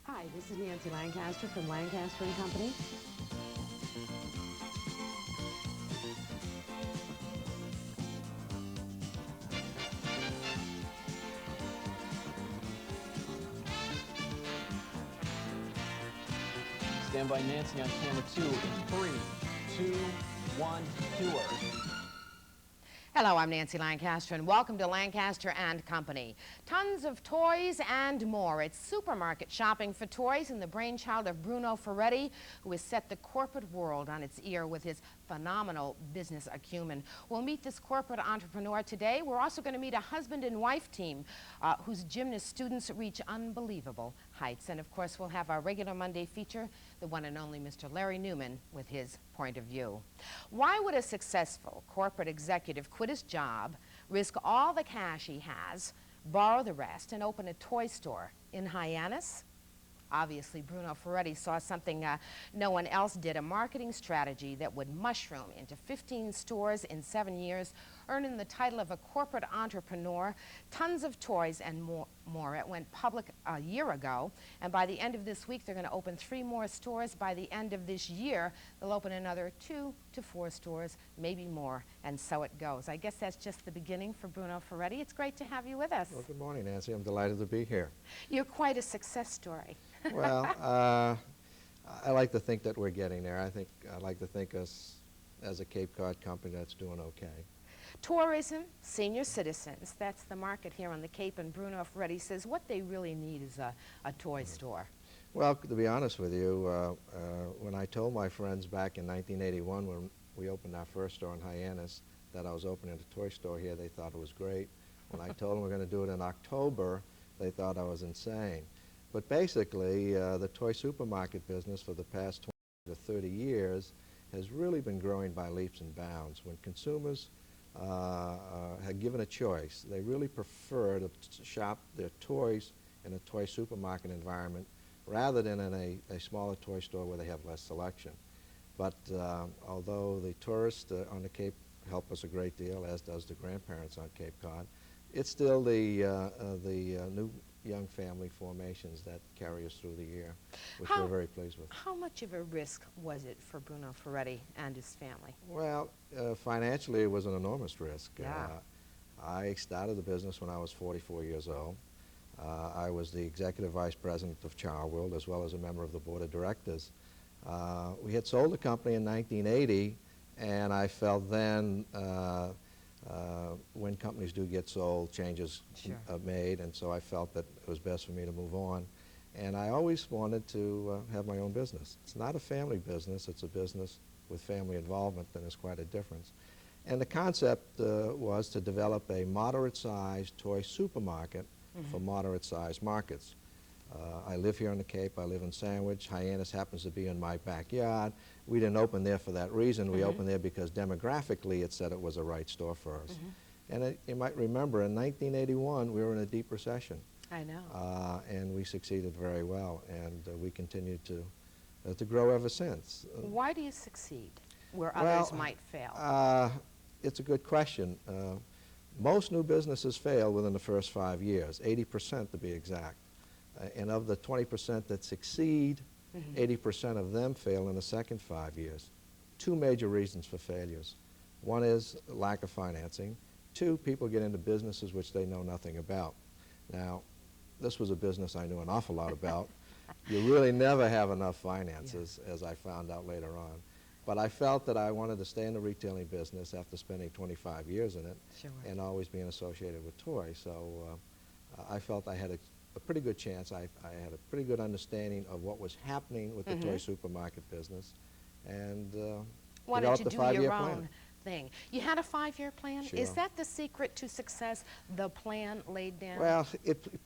Hi, this is Nancy Lancaster from Lancaster and Company. Stand by Nancy on camera 2 in 3, 2, 1, tour. Hello, I'm Nancy Lancaster, and welcome to Lancaster and Company. Tons of toys and more. It's supermarket shopping for toys and the brainchild of Bruno Ferretti, who has set the corporate world on its ear with his phenomenal business acumen. We'll meet this corporate entrepreneur today. We're also going to meet a husband and wife team whose gymnast students reach unbelievable heights. And of course, we'll have our regular Monday feature, the one and only Mr. Larry Newman with his point of view. Why would a successful corporate executive quit his job, risk all the cash he has, borrow the rest, and open a toy store in Hyannis? Obviously, Bruno Ferretti saw something no one else did, a marketing strategy that would mushroom into 15 stores in 7 years, earning the title of a corporate entrepreneur, tons of toys and more. It went public a year ago, and by the end of this week, they're going to open 3 more stores. By the end of this year, they'll open another 2 to 4 stores, maybe more, and so it goes. I guess that's just the beginning for Bruno Ferretti. It's great to have you with us. Well, good morning, Nancy. I'm delighted to be here. You're quite a success story. Well, I like to think that we're getting there. I like to think us as a Cape Cod company that's doing okay. Tourism, senior citizens, that's the market here on the Cape, and Bruno Ferretti says what they really need is a toy store. Well, to be honest with you, when I told my friends back in 1981 when we opened our first store in Hyannis that I was opening a toy store here, they thought it was great. When I told them we're going to do it in October, they thought I was insane. But basically, the toy supermarket business for the past 20 to 30 years has really been growing by leaps and bounds. When consumers have given a choice, they really prefer to shop their toys in a toy supermarket environment rather than in a smaller toy store where they have less selection. But although the tourists on the Cape help us a great deal, as does the grandparents on Cape Cod, it's still the new young family formations that carry us through the year, which we're very pleased with. How much of a risk was it for Bruno Ferretti and his family? Well, financially it was an enormous risk. Yeah. I started the business when I was 44 years old. I was the executive vice president of Charworld as well as a member of the board of directors. We had sold the company in 1980, and I felt then when companies do get sold, changes are made, and so I felt that it was best for me to move on. And I always wanted to have my own business. It's not a family business, it's a business with family involvement, and there's quite a difference. And the concept was to develop a moderate-sized toy supermarket for moderate-sized markets. I live here on the Cape, I live in Sandwich. Hyannis happens to be in my backyard. We didn't open there for that reason. We opened there because demographically it said it was a right store for us. And you might remember in 1981 we were in a deep recession. I know. And we succeeded very well, and we continued to grow ever since. Why do you succeed where others might fail? It's a good question. Most new businesses fail within the first 5 years, 80% to be exact. And of the 20% that succeed, 80% of them fail in the second 5 years. 2 major reasons for failures. One is lack of financing. 2, people get into businesses which they know nothing about. Now, this was a business I knew an awful lot about. You really never have enough finances, as I found out later on. But I felt that I wanted to stay in the retailing business after spending 25 years in it and always being associated with toys. So I felt I had a pretty good chance. I had a pretty good understanding of what was happening with the toy supermarket business, and wanted to developed a do 5-year your plan. own thing. You had a 5-year plan? Sure. Is that the secret to success, the plan laid down? Well,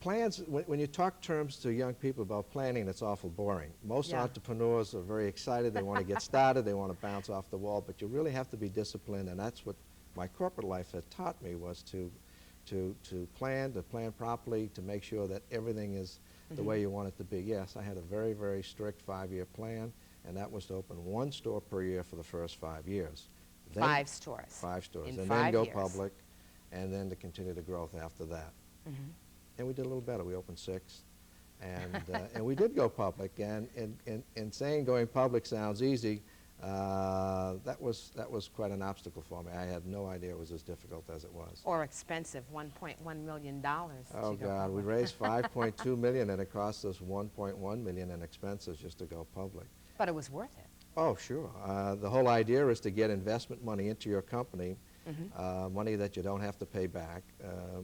plans, when you talk terms to young people about planning, it's awful boring. Most entrepreneurs are very excited. They want to get started. They want to bounce off the wall. But you really have to be disciplined, and that's what my corporate life had taught me, was to plan properly, to make sure that everything is the way you want it to be. Yes, I had a very, very strict 5-year plan, and that was to open 1 store per year for the first 5 years. Then 5 stores. 5 stores. In and 5 then go years. public, and then to continue the growth after that. And we did a little better. We opened 6. And we did go public, and saying going public sounds easy, that was quite an obstacle for me. I had no idea it was as difficult as it was. Or expensive, $1.1 million. Oh God, we raised $5.2 million, and it cost us $1.1 million in expenses just to go public. But it was worth it. Oh, sure. The whole idea is to get investment money into your company, money that you don't have to pay back,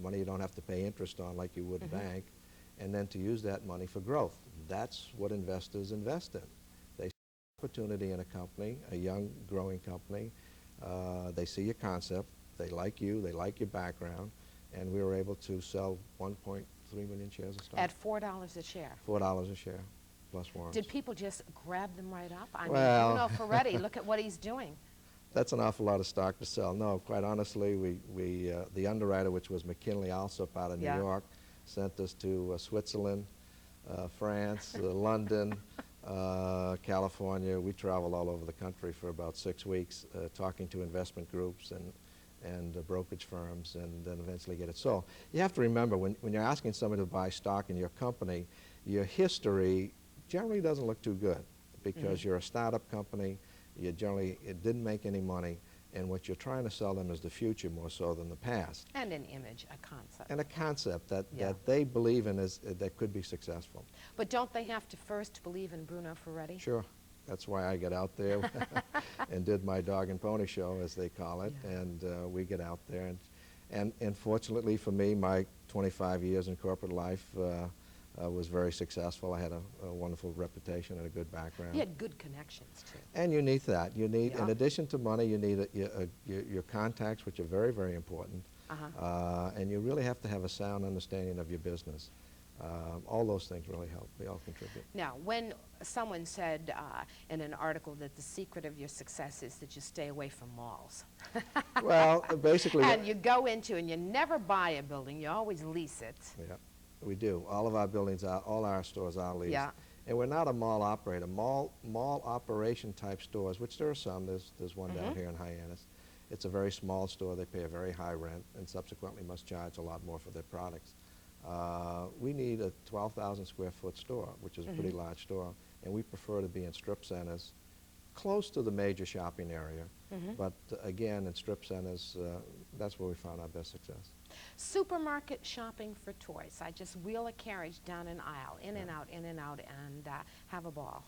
money you don't have to pay interest on like you would a bank, and then to use that money for growth. That's what investors invest in. They see opportunity in a company, a young, growing company. They see your concept. They like you. They like your background. And we were able to sell 1.3 million shares of stock. At $4 a share. $4 a share, plus warrants. Did people just grab them right up? I Well, mean, Bruno Ferretti, look at what he's doing. That's an awful lot of stock to sell. No, quite honestly, the underwriter, which was McKinley Alsop out of New York, sent us to Switzerland, France, London, California. We traveled all over the country for about 6 weeks, talking to investment groups and brokerage firms, and then eventually get it sold. You have to remember, when you're asking somebody to buy stock in your company, your history generally doesn't look too good, because you're a startup company. It didn't make any money, and what you're trying to sell them is the future more so than the past. And an image, a concept. And a concept that they believe in that could be successful. But don't they have to first believe in Bruno Ferretti? Sure. That's why I get out there and did my dog and pony show, as they call it, and we get out there. And fortunately for me, my 25 years in corporate life was very successful. I had a wonderful reputation and a good background. You had good connections, too. And you need that. You need, in addition to money, you need your contacts, which are very, very important. And you really have to have a sound understanding of your business. All those things really help. They all contribute. Now, when someone said in an article that the secret of your success is that you stay away from malls. Well, basically... And you go into, and you never buy a building, you always lease it. Yeah. We do. All of our buildings are, all our stores are leased. Yeah. And we're not a mall operator. Mall operation type stores, which there are some, there's one down here in Hyannis. It's a very small store. They pay a very high rent and subsequently must charge a lot more for their products. We need a 12,000 square foot store, which is a pretty large store, and we prefer to be in strip centers close to the major shopping area. But again, in strip centers, that's where we found our best success. Supermarket shopping for toys. I just wheel a carriage down an aisle, in and out, and have a ball.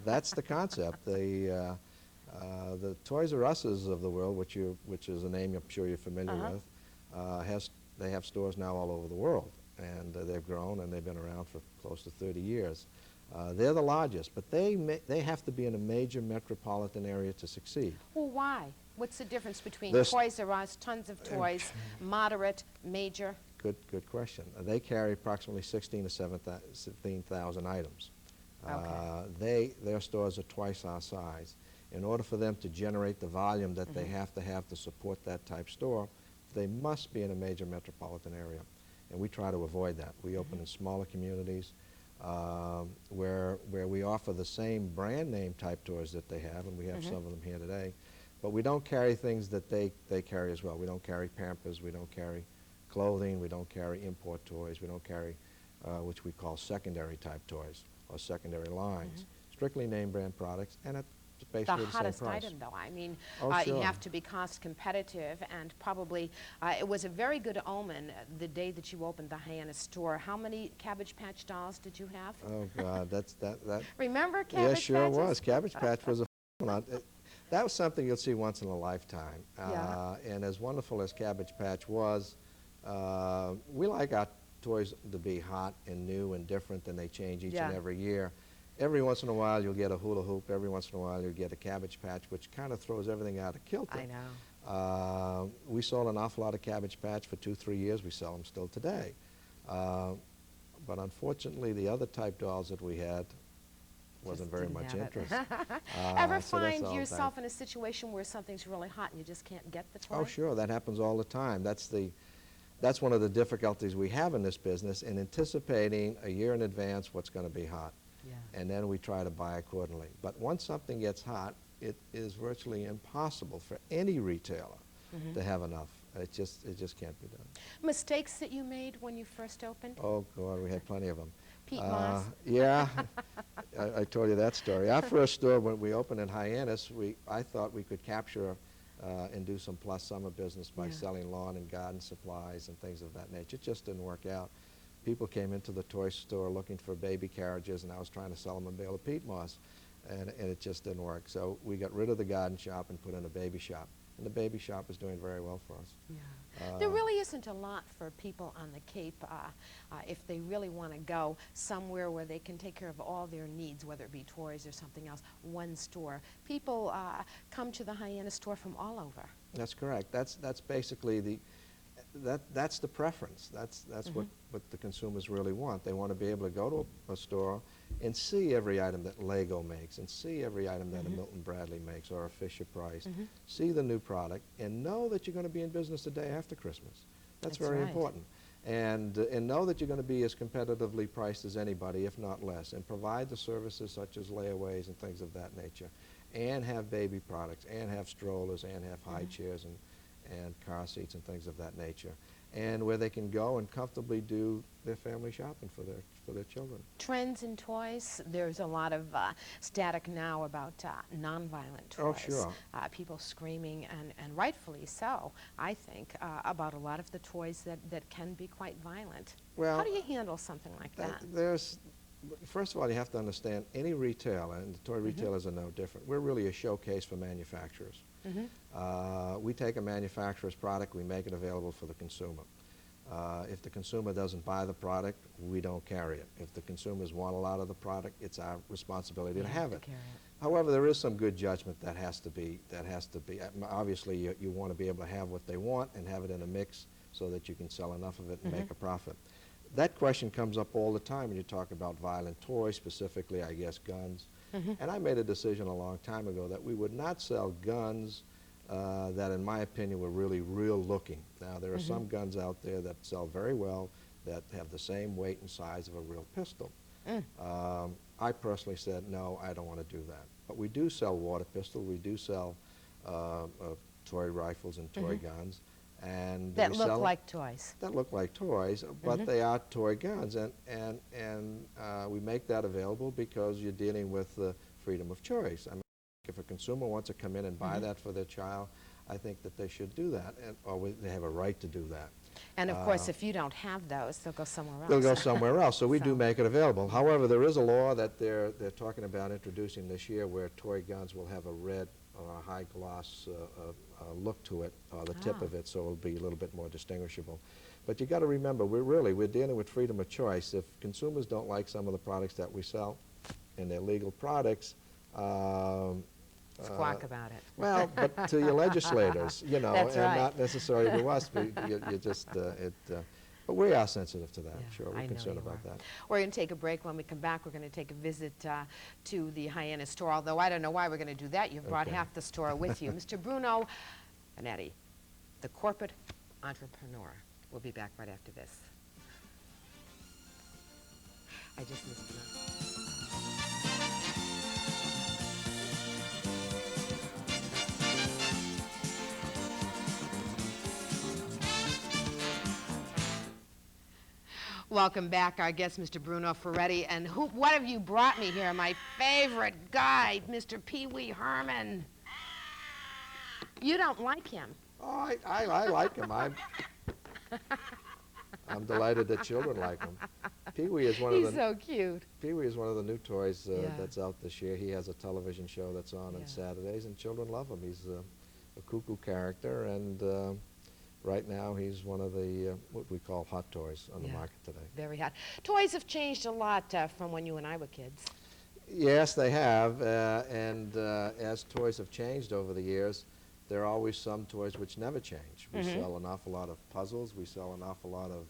That's the concept. The Toys R Us's of the world, which is a name I'm sure you're familiar with, they have stores now all over the world, and they've grown and they've been around for close to 30 years. They're the largest, but they have to be in a major metropolitan area to succeed. Well, why? What's the difference between There's Toys R Us, tons of toys, moderate, major? Good question. They carry approximately 16 to 17,000 items. Their stores are twice our size. In order for them to generate the volume that they have to support that type store, they must be in a major metropolitan area. And we try to avoid that. We open in smaller communities where we offer the same brand name type toys that they have, and we have some of them here today. But we don't carry things that they carry as well. We don't carry Pampers, we don't carry clothing, we don't carry import toys, we don't carry which we call secondary type toys or secondary lines. Strictly name brand products, and at basically the same price. The hottest item, though. I mean, sure. You have to be cost competitive, and probably it was a very good omen the day that you opened the Hyannis store. How many Cabbage Patch dolls did you have? Oh God, that. Remember Cabbage Patches? Yeah, sure was. Cabbage Patch was a one. That was something you'll see once in a lifetime. And as wonderful as Cabbage Patch was, we like our toys to be hot and new and different, and they change each and every year. Every once in a while you'll get a hula hoop, every once in a while you'll get a Cabbage Patch, which kind of throws everything out of kilter. I know. We sold an awful lot of Cabbage Patch for 2-3 years. We sell them still today. But unfortunately, the other type dolls that we had wasn't very much interest. Ever find yourself in a situation where something's really hot and you just can't get the toy? Oh, sure. That happens all the time. That's one of the difficulties we have in this business, in anticipating a year in advance what's going to be hot. And then we try to buy accordingly. But once something gets hot, it is virtually impossible for any retailer to have enough. It just can't be done. Mistakes that you made when you first opened? Oh, God, we had plenty of them. Pete Moss. Yeah, I told you that story. Our first store, when we opened in Hyannis, I thought we could capture and do some plus summer business by selling lawn and garden supplies and things of that nature. It just didn't work out. People came into the toy store looking for baby carriages, and I was trying to sell them a bale of peat moss, and it just didn't work. So we got rid of the garden shop and put in a baby shop, and the baby shop is doing very well for us. Yeah. There really isn't a lot for people on the Cape if they really want to go somewhere where they can take care of all their needs, whether it be toys or something else, one store. People come to the Hyannis store from all over. That's correct. That's basically that's the preference. That's what the consumers really want. They want to be able to go to a store and see every item that Lego makes, and see every item that a Milton Bradley makes or a Fisher-Price. See the new product and know that you're going to be in business the day after Christmas. That's very important. And know that you're going to be as competitively priced as anybody, if not less, and provide the services such as layaways and things of that nature, and have baby products, and have strollers, and have high chairs and car seats and things of that nature, and where they can go and comfortably do their family shopping for their children. Trends in toys. There's a lot of static now about nonviolent toys. Oh, sure. People screaming, and rightfully so, I think, about a lot of the toys that can be quite violent. Well, how do you handle something like that? First of all, you have to understand any retailer, and the toy retailers are no different. We're really a showcase for manufacturers. We take a manufacturer's product, we make it available for the consumer. If the consumer doesn't buy the product, we don't carry it. If the consumers want a lot of the product, it's our responsibility to have it. However, there is some good judgment that has to be. Obviously, you want to be able to have what they want and have it in a mix so that you can sell enough of it and make a profit. That question comes up all the time when you talk about violent toys, specifically, I guess, guns. And I made a decision a long time ago that we would not sell guns that, in my opinion, were really real looking. Now, there are some guns out there that sell very well that have the same weight and size of a real pistol. I personally said, no, I don't want to do that. But we do sell water pistols. We do sell toy rifles and toy guns. And that look like toys. That look like toys, but they are toy guns, and we make that available because you're dealing with freedom of choice. I mean, if a consumer wants to come in and buy that for their child, I think that they should do that, or they have a right to do that. And of course, if you don't have those, they'll go somewhere else. They'll go somewhere else, so we do make it available. However, there is a law that they're talking about introducing this year where toy guns will have a red or a high gloss look to it, the tip of it, so it'll be a little bit more distinguishable. But you got to remember, we're dealing with freedom of choice. If consumers don't like some of the products that we sell, and they're legal products, squawk about it. Well, but to your legislators, you know, That's and right. not necessarily to us. But you just but we are sensitive to that. Yeah, Sure, I we're know concerned you about are. that. We're going to take a break. When we come back, we're going to take a visit to the Hyannis store, although I don't know why we're going to do that. You've brought half the store with you. Mr. Bruno Ferretti, the corporate entrepreneur. We'll be back right after this. I just missed you. Welcome back, our guest, Mr. Bruno Ferretti. And what have you brought me here? My favorite guide, Mr. Pee Wee Herman. You don't like him. Oh, I like him. I'm delighted that children like him. Pee-wee is one of the. He's so cute. Pee-wee is one of the new toys that's out this year. He has a television show that's on Saturdays, and children love him. He's a cuckoo character, and right now he's one of the what we call hot toys on the market today. Very hot. Toys have changed a lot from when you and I were kids. Yes, they have, and as toys have changed over the years, there are always some toys which never change. We sell an awful lot of puzzles. We sell an awful lot of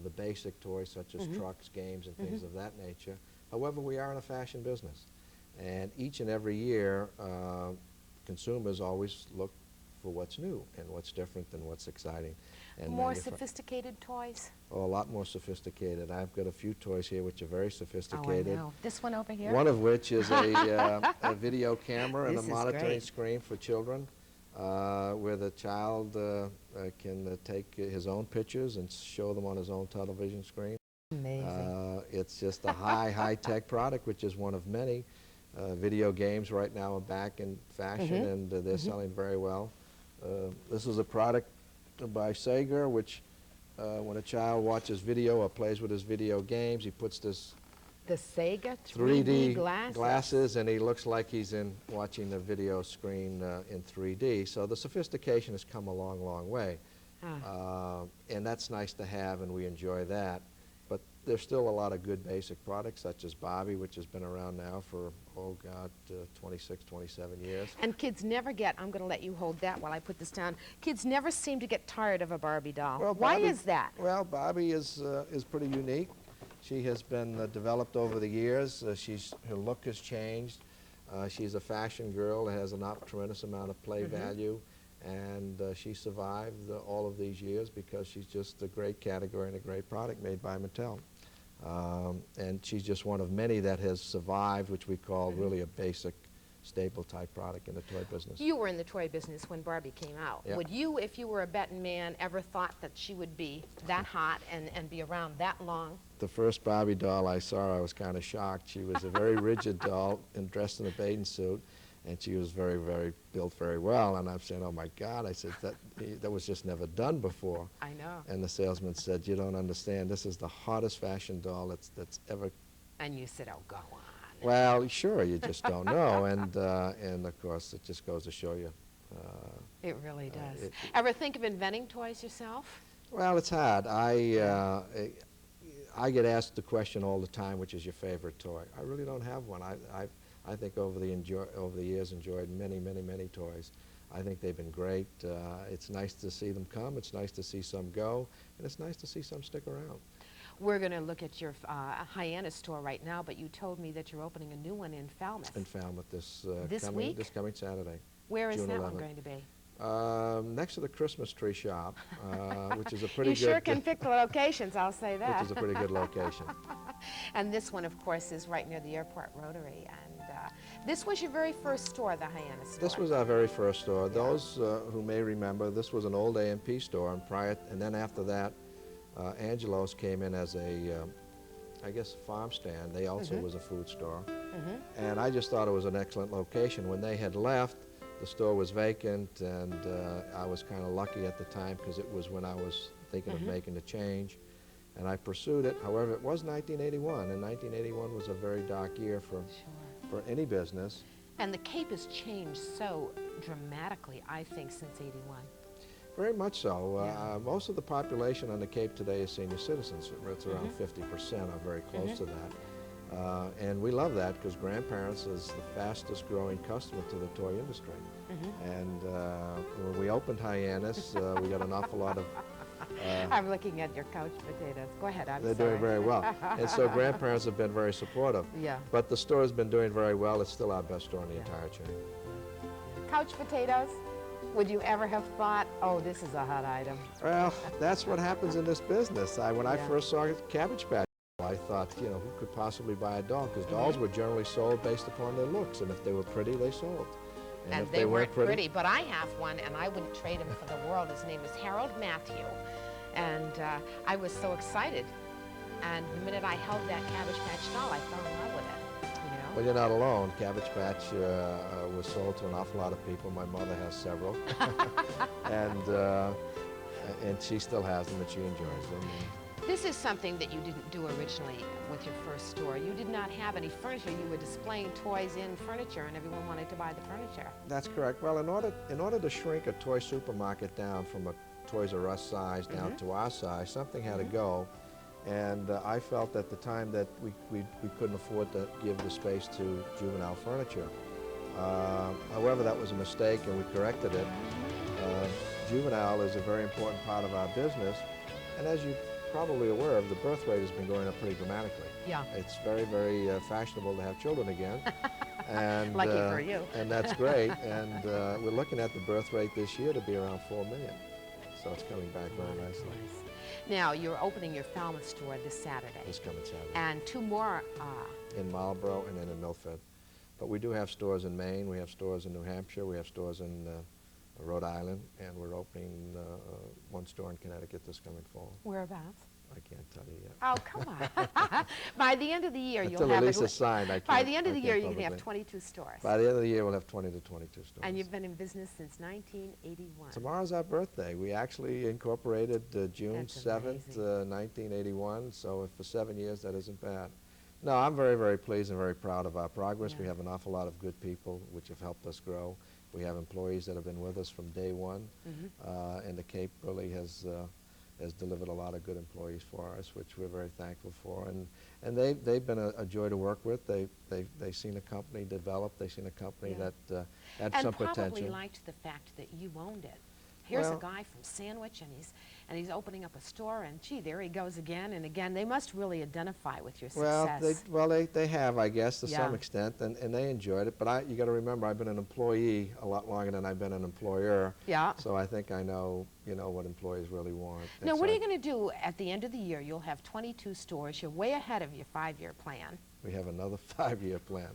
the basic toys such as trucks, games, and things of that nature. However, we are in a fashion business, and each and every year, consumers always look for what's new and what's different and what's exciting. And More sophisticated toys? Oh, a lot more sophisticated. I've got a few toys here which are very sophisticated. Oh, I know. This one over here? One of which is a video camera and a This is monitoring great. screen for children, where the child can take his own pictures and show them on his own television screen. Amazing. It's just a high-tech product, which is one of many. Video games right now are back in fashion, and they're selling very well. This is a product by Sega, which when a child watches video or plays with his video games, he puts this The Sega 3D glasses. glasses, and he looks like he's watching the video screen in 3D. So the sophistication has come a long, long way. And that's nice to have, and we enjoy that. But there's still a lot of good basic products, such as Barbie, which has been around now for, 26, 27 years. And kids never get, I'm going to let you hold that while I put this down, kids never seem to get tired of a Barbie doll. Well, Why Barbie- is that? Well, Barbie is pretty unique. She has been developed over the years. Her look has changed. She's a fashion girl that has a tremendous amount of play value, and she survived all of these years because she's just a great category and a great product made by Mattel. And she's just one of many that has survived, which we call really a basic staple type product in the toy business. You were in the toy business when Barbie came out. Yep. Would you, if you were a betting man, ever thought that she would be that hot and be around that long? The first Barbie doll I saw, I was kind of shocked. She was a very rigid doll and dressed in a bathing suit, and she was built very well. And I'm saying, oh my God, I said, that was just never done before. I know. And the salesman said, you don't understand, this is the hottest fashion doll that's ever. And you said, oh, go on. Well, sure, you just don't know. And of course, it just goes to show you. It really does. Ever think of inventing toys yourself? Well, it's hard. I get asked the question all the time, which is your favorite toy? I really don't have one. I think over the years enjoyed many toys. I think they've been great. It's nice to see them come. It's nice to see some go, and it's nice to see some stick around. We're going to look at your Hyannis store right now, but you told me that you're opening a new one in Falmouth. In Falmouth this coming Saturday. Where is June that 11th. one going to be? Next to the Christmas tree shop, which is a pretty You good. sure can pick the locations, I'll say that. Which is a pretty good location. And this one, of course, is right near the Airport Rotary. And this was your very first store, the Hyannis store. This was our very first store. Those who may remember, this was an old A&P store, and then after that, Angelo's came in as a, I guess, farm stand. They also was a food store. And I just thought it was an excellent location. When they had left, the store was vacant, and I was kind of lucky at the time because it was when I was thinking of making the change. And I pursued it. However, it was 1981, and 1981 was a very dark year for any business. And the Cape has changed so dramatically, I think, since '81. Very much so. Most of the population on the Cape today is senior citizens. It's around 50% or very close to that. And we love that because grandparents is the fastest growing customer to the toy industry. And when we opened Hyannis, we got an awful lot of... I'm looking at your couch potatoes. Go ahead, I'm sorry. They're doing very well. And so grandparents have been very supportive. Yeah. But the store has been doing very well. It's still our best store in the entire chain. Couch potatoes? Would you ever have thought, oh, this is a hot item? Well, that's what happens in this business. When I first saw Cabbage Patch, I thought, you know, who could possibly buy a doll? Because dolls were generally sold based upon their looks, and if they were pretty, they sold. And if they weren't pretty, but I have one, and I wouldn't trade him for the world. His name is Harold Matthew, and I was so excited. And the minute I held that Cabbage Patch doll, I fell in love with it, you know? Well, you're not alone. Cabbage Patch was sold to an awful lot of people. My mother has several, and she still has them, and she enjoys them. This is something that you didn't do originally with your first store. You did not have any furniture. You were displaying toys in furniture, and everyone wanted to buy the furniture. That's correct. Well, in order to shrink a toy supermarket down from a Toys R Us size down to our size, something had to go. And I felt at the time that we couldn't afford to give the space to juvenile furniture. However, that was a mistake, and we corrected it. Juvenile is a very important part of our business, and as you probably aware of, the birth rate has been going up pretty dramatically. Yeah. It's very fashionable to have children again. And, Lucky for you. And that's great. And we're looking at the birth rate this year to be around 4 million. So it's coming back very nicely. Now, you're opening your Falmouth store this Saturday. This coming Saturday. And two more. In Marlborough and then in Milford. But we do have stores in Maine, we have stores in New Hampshire, we have stores in Rhode Island, and we're opening one store in Connecticut this coming fall. Whereabouts? I can't tell you yet. Oh, come on. By the end of the year, Until you'll the have lease at is signed, I can't. by the end of I the can't year, you can have publicly. 22 stores. By the end of the year, we'll have 20 to 22 stores. And you've been in business since 1981. Tomorrow's our birthday. We actually incorporated June That's 7th, amazing. 1981, so for 7 years, that isn't bad. No, I'm very, very pleased and very proud of our progress. We Yeah. have an awful lot of good people which have helped us grow. We have employees that have been with us from day one, and the Cape really has delivered a lot of good employees for us, which we're very thankful for. And they've been a joy to work with. They've seen a company develop. They've seen a company Yeah. that had And some probably potential. liked the fact that you owned it. Here's Well- a guy from Sandwich, and he's opening up a store, and gee, there he goes again and again. They must really identify with your success. Well, they have, I guess, to some Yeah. extent, and they enjoyed it. But you got to remember, I've been an employee a lot longer than I've been an employer. Yeah. So I think I know, what employees really want. Now, And what are so you going to do at the end of the year? You'll have 22 stores. You're way ahead of your 5-year plan. We have another 5-year plan.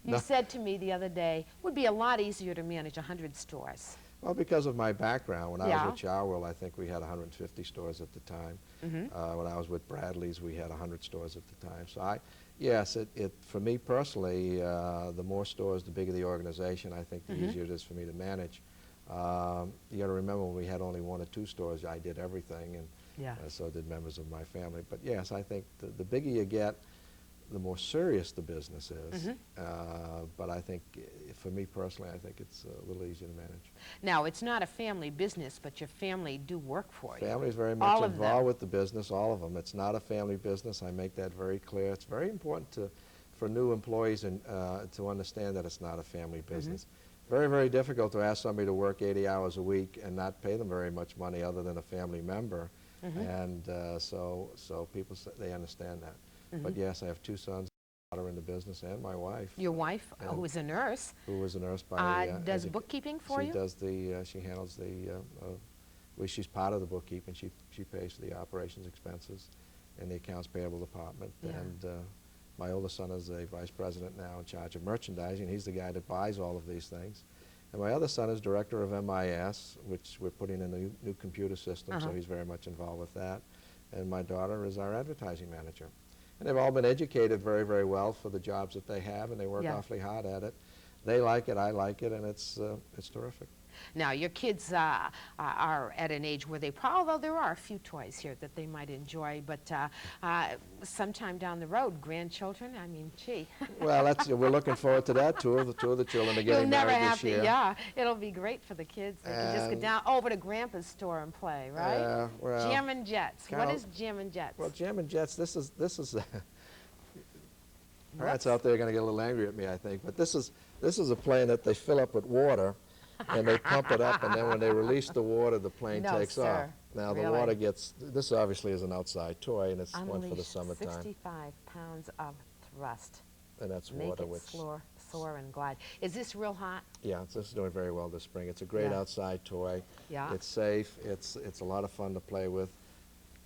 You No. said to me the other day, it would be a lot easier to manage 100 stores. Well, because of my background, when I Yeah. was with Charwell, I think we had 150 stores at the time. When I was with Bradley's, we had 100 stores at the time. So yes, for me personally, the more stores, the bigger the organization. I think the easier it is for me to manage. You got to remember, when we had only 1 or 2 stores, I did everything, and Yeah. so did members of my family. But yes, I think the bigger you get, the more serious the business is. But I think, for me personally, I think it's a little easier to manage. Now, it's not a family business, but your family do work for you. Family is very All much of them. involved with the business, all of them. It's not a family business. I make that very clear. It's very important for new employees to understand that it's not a family business. Very, very difficult to ask somebody to work 80 hours a week and not pay them very much money other than a family member. And so people, they understand that. But yes, I have 2 sons, a daughter in the business, and my wife, Your wife, And- who is a nurse, who was a nurse by does bookkeeping for she you? does she handles well, she's part of the bookkeeping. She pays for the operations expenses and the accounts payable department. Yeah. And my oldest son is a vice president now in charge of merchandising. He's the guy that buys all of these things. And my other son is director of MIS, which we're putting in a new computer system, so he's very much involved with that. And my daughter is our advertising manager. And they've all been educated very, very well for the jobs that they have, and they work Yeah. awfully hard at it. They like it, I like it, and it's terrific. Now, your kids are at an age where although there are a few toys here that they might enjoy, but sometime down the road, grandchildren, I mean, gee. Well, we're looking forward to that. Two of the children are You'll getting never married have this to, year. yeah, it'll be great for the kids. They can just go And- down over to Grandpa's store and play, right? Well, Jam and Jets. What Carol- is Jam and Jets? Well, Jam and Jets, this is parents What's- out there are going to get a little angry at me, I think, but this is a plane that they fill up with water, and they pump it up, and then when they release the water, the plane No, takes sir. off. Now, the Really? water this obviously is an outside toy, and it's one for the Unleash summertime, 65 pounds of thrust. and that's Make water, it which, soar and glide. Is this real hot? yeah, this is doing very well this spring. It's a great Yeah. outside toy. Yeah. It's safe. It's a lot of fun to play with.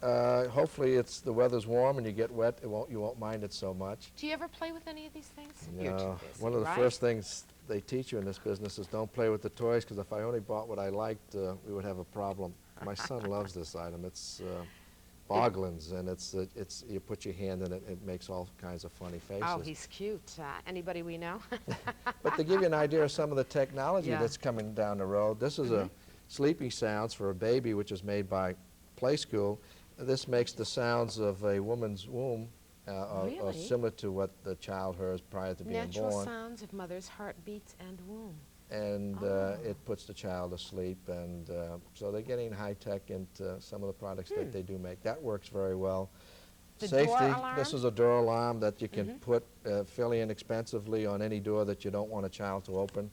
Hopefully, the weather's warm and you get wet. You won't mind it so much. Do you ever play with any of these things? You're too No, busy, one of the right? first things they teach you in this business is don't play with the toys, because if I only bought what I liked, we would have a problem. My son loves this item. It's Boglins, and you put your hand in it, it makes all kinds of funny faces. Oh, he's cute. Anybody we know? But to give you an idea of some of the technology Yeah. that's coming down the road, this is a sleeping sounds for a baby, which is made by Play School. This makes the sounds of a woman's womb or Really? similar to what the child hears prior to being Natural born. sounds of mother's heartbeats and womb. And Oh. it puts the child to sleep, and so they're getting high-tech into some of the products that they do make. That works very well. The Safety, door alarm? this is a door alarm that you can put fairly inexpensively on any door that you don't want a child to open.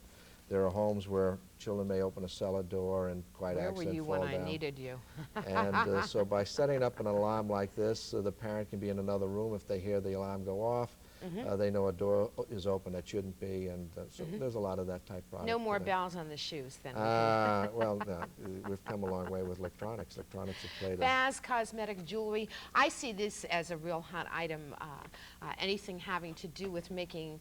There are homes where children may open a cellar door and quite Where were accident you fall when down. I needed you? And so by setting up an alarm like this, the parent can be in another room if they hear the alarm go off. They know a door is open that shouldn't be, and so there's a lot of that type product. No more today. bells on the shoes then. Well, no, we've come a long way with electronics. Electronics have played a... Baz Cosmetic Jewelry. I see this as a real hot item. Anything having to do with making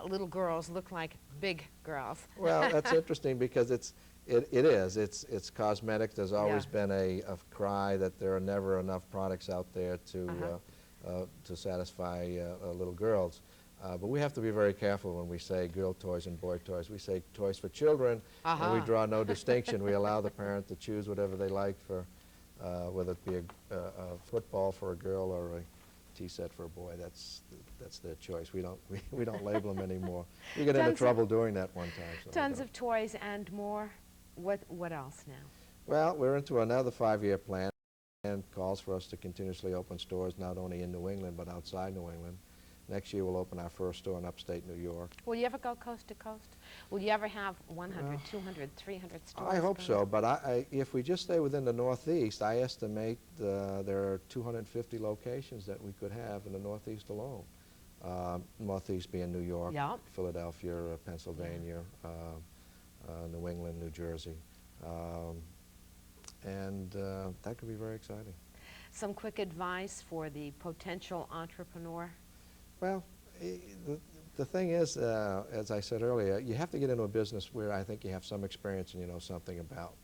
little girls look like big girls. Well, that's interesting because it is. It's cosmetics. There's always Yeah. been a cry that there are never enough products out there to satisfy little girls. But we have to be very careful when we say girl toys and boy toys. We say toys for children, and we draw no distinction. We allow the parent to choose whatever they like for, whether it be a football for a girl or a tea set for a boy. That's their choice. We don't label them anymore. We get into trouble doing that one time. So Tons of toys and more. What else now? Well, we're into another 5-year plan, and calls for us to continuously open stores not only in New England but outside New England. Next year we'll open our first store in upstate New York. Will you ever go coast to coast? Will you ever have 100, 200, 300 stores? I hope so, but if we just stay within the Northeast, I estimate there are 250 locations that we could have in the Northeast alone. Northeast being New York, Yep. Philadelphia, Pennsylvania, New England, New Jersey. And that could be very exciting. Some quick advice for the potential entrepreneur? Well, the thing is, as I said earlier, you have to get into a business where I think you have some experience and you know something about.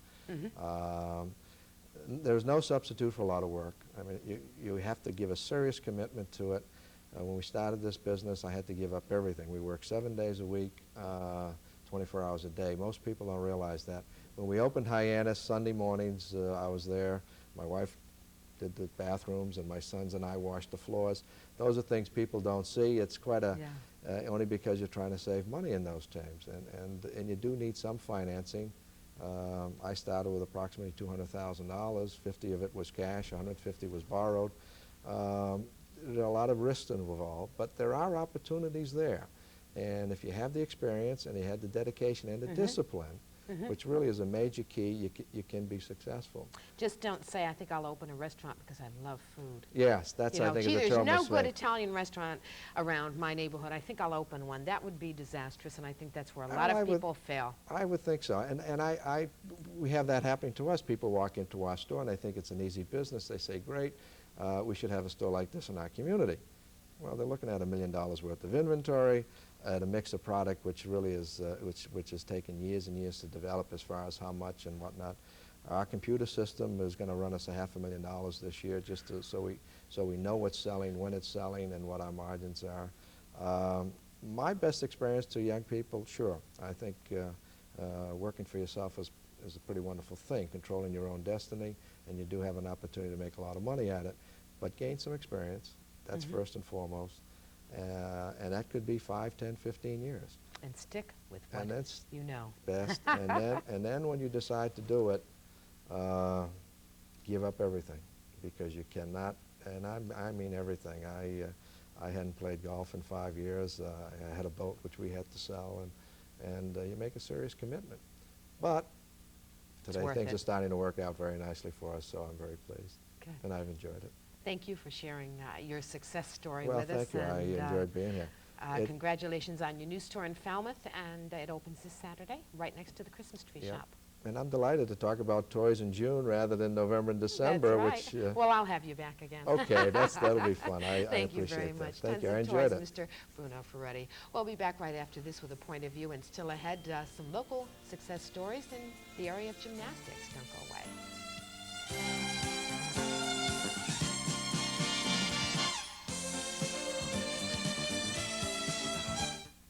There's no substitute for a lot of work. I mean, you have to give a serious commitment to it. When we started this business, I had to give up everything. We work 7 days a week, 24 hours a day. Most people don't realize that. When we opened Hyannis, Sunday mornings, I was there. My wife did the bathrooms, and my sons and I washed the floors. Those are things people don't see. It's quite a, only because you're trying to save money in those times. And you do need some financing. I started with approximately $200,000. 50 of it was cash, 150 was borrowed. There are a lot of risks involved, but there are opportunities there. And if you have the experience and you have the dedication and the discipline, which really is a major key, you can be successful. Just don't say, I think I'll open a restaurant because I love food. Yes, that's, You know, I think, gee, is a there's terrible no mistake. good Italian restaurant around my neighborhood. I think I'll open one. That would be disastrous, and I think that's where a lot of people fail. I would think so. And we have that happening to us. People walk into our store and they think it's an easy business. They say, great, we should have a store like this in our community. Well, they're looking at $1 million worth of inventory, at a mix of product which really is, which has taken years and years to develop as far as how much and whatnot. Our computer system is going to run us $500,000 this year, just to, so we know what's selling, when it's selling, and what our margins are. My best experience to young people, sure, I think working for yourself is a pretty wonderful thing, controlling your own destiny, and you do have an opportunity to make a lot of money at it, but gain some experience. That's first and foremost. And that could be 5, 10, 15 years. And stick with what And that's you know. best. and then when you decide to do it, give up everything, because you cannot, and I mean everything. I hadn't played golf in 5 years. I had a boat which we had to sell, and you make a serious commitment. But today things are starting to work out very nicely for us, so I'm very pleased. Good. And I've enjoyed it. Thank you for sharing your success story Well, with us. thank you. I enjoyed being here. Congratulations on your new store in Falmouth, and it opens this Saturday, right next to the Christmas tree shop. And I'm delighted to talk about toys in June rather than November and December. That's right. Which, well, I'll have you back again. Okay, that'll be fun. I Thank you appreciate very that. much. Thank Tons you. I of enjoyed toys, it. Mr. Bruno Ferretti. We'll be back right after this with a point of view, and still ahead, some local success stories in the area of gymnastics. Don't go away.